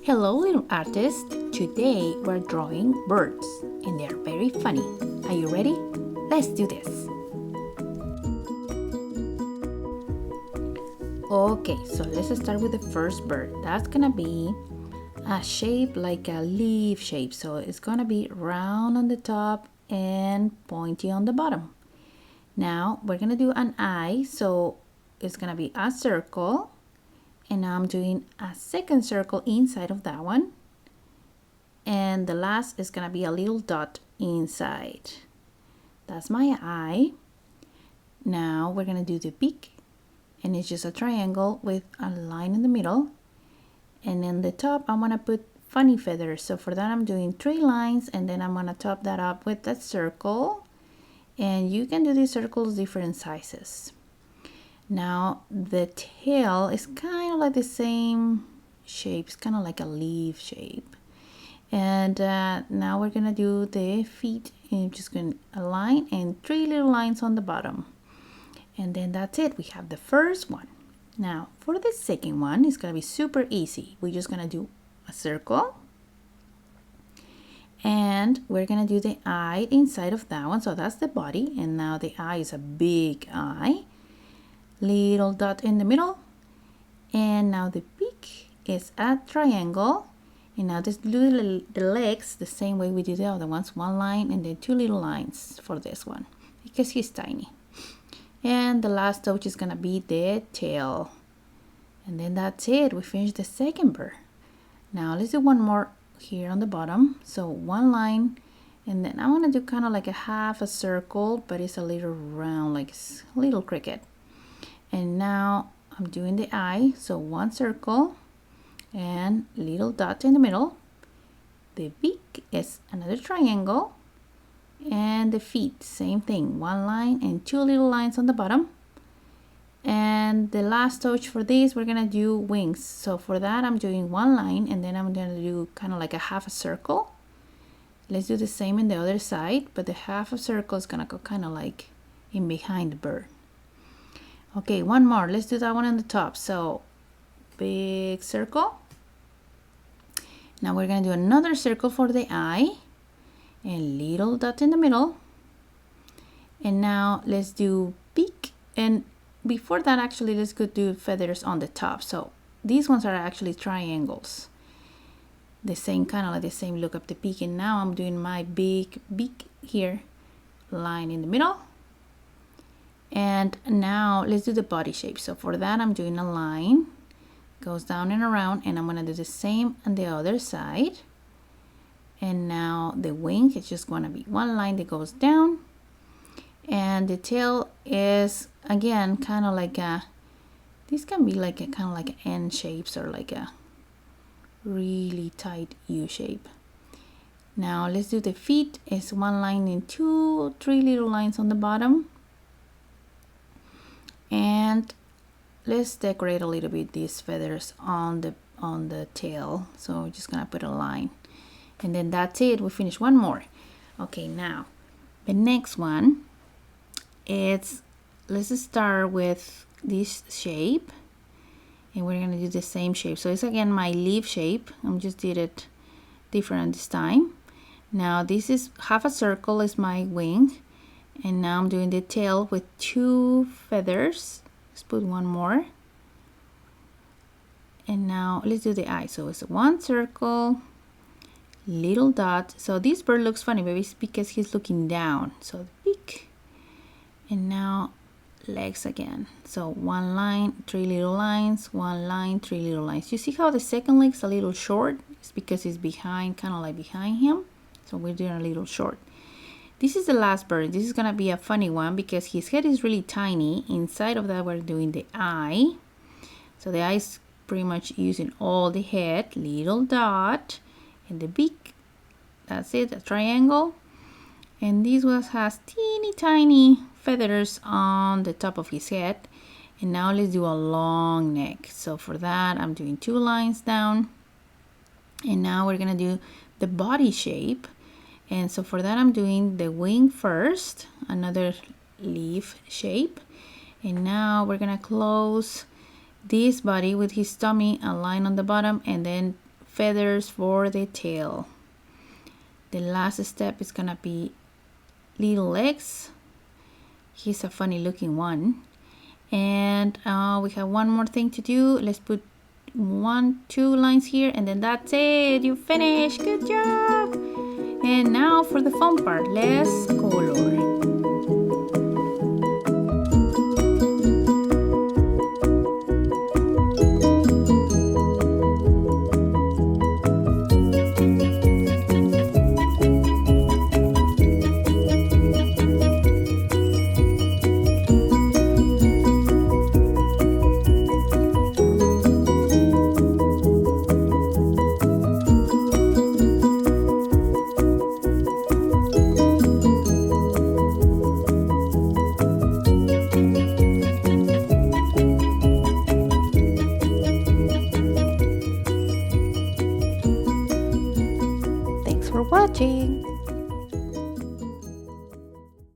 Hello, little artist. Today we're drawing birds, and they're very funny. Are you ready? Let's do this. Okay, so let's start with the first bird. That's gonna be a shape like a leaf shape. So it's gonna be round on the top and pointy on the bottom. Now we're gonna do an eye. So it's gonna be a circle. And now I'm doing a second circle inside of that one. And the last is gonna be a little dot inside. That's my eye. Now we're gonna do the beak. And it's just a triangle with a line in the middle. And in the top, I'm gonna put funny feathers. So for that, I'm doing 3 lines, and then I'm gonna top that up with that circle. And you can do these circles different sizes. Now the tail is kind of like the same shape. It's kind of like a leaf shape. And now we're gonna do the feet, and I'm just gonna align and 3 little lines on the bottom. And then that's it. We have the first one. Now for the second one, it's gonna be super easy. We're just gonna do a circle. And we're gonna do the eye inside of that one. So that's the body. And now the eye is a big eye. Little dot in the middle. And now the beak is a triangle. And now just do the legs the same way we did the other ones. 1 line and then 2 little lines for this one because he's tiny. And the last touch is gonna be the tail. And then that's it. We finished the second bird. Now let's do one more here on the bottom. So 1 line, and then I'm gonna do kind of like a half a circle, but it's a little round, like a little cricket. And now I'm doing the eye. So 1 circle and little dot in the middle. The beak is another triangle. And the feet, same thing. 1 line and 2 little lines on the bottom. And the last touch for this, we're gonna do wings. So for that, I'm doing 1 line, and then I'm gonna do kind of like a half a circle. Let's do the same in the other side, but the half a circle is gonna go kind of like in behind the bird. Okay, one more. Let's do that one on the top. So big circle. Now we're gonna do another circle for the eye and little dot in the middle. And now let's do beak. And before that, actually, let's go do feathers on the top. So these ones are actually triangles. The same, kind of like the same look of the beak. And now I'm doing my big beak here, line in the middle. And now let's do the body shape. So for that, I'm doing a line, goes down and around, and I'm gonna do the same on the other side. And now the wing is just gonna be 1 line that goes down. And the tail is, again, kind of like a, this can be like a kind of like an N shapes or like a really tight U shape. Now let's do the feet. It's 1 line and 2, 3 little lines on the bottom. And let's decorate a little bit these feathers on the tail. So we're just gonna put a line, and then that's it. We finish one more. Okay, now the next one, it's, let's start with this shape, and we're gonna do the same shape. So it's again my leaf shape. I just did it different this time. Now this is half a circle is my wing. And now I'm doing the tail with 2 feathers. Let's put 1 more. And now let's do the eye. So it's 1 circle, little dot. So this bird looks funny, maybe it's because he's looking down. So the beak. And now legs again. So 1 line, 3 little lines, 1 line, 3 little lines. You see how the second leg's a little short? It's because it's behind, kind of like behind him. So we're doing a little short. This is the last bird. This is gonna be a funny one because his head is really tiny. Inside of that, we're doing the eye. So the eye is pretty much using all the head, little dot, and the beak. That's it, a triangle. And this one has teeny tiny feathers on the top of his head. And now let's do a long neck. So for that, I'm doing 2 lines down. And now we're gonna do the body shape. And so for that, I'm doing the wing first, another leaf shape. And now we're gonna close this body with his tummy, a line on the bottom, and then feathers for the tail. The last step is gonna be little legs. He's a funny looking one. And we have one more thing to do. Let's put 1, 2 lines here, and then that's it. You finished. Good job. And now for the fun part. Let's color. Thanks for watching.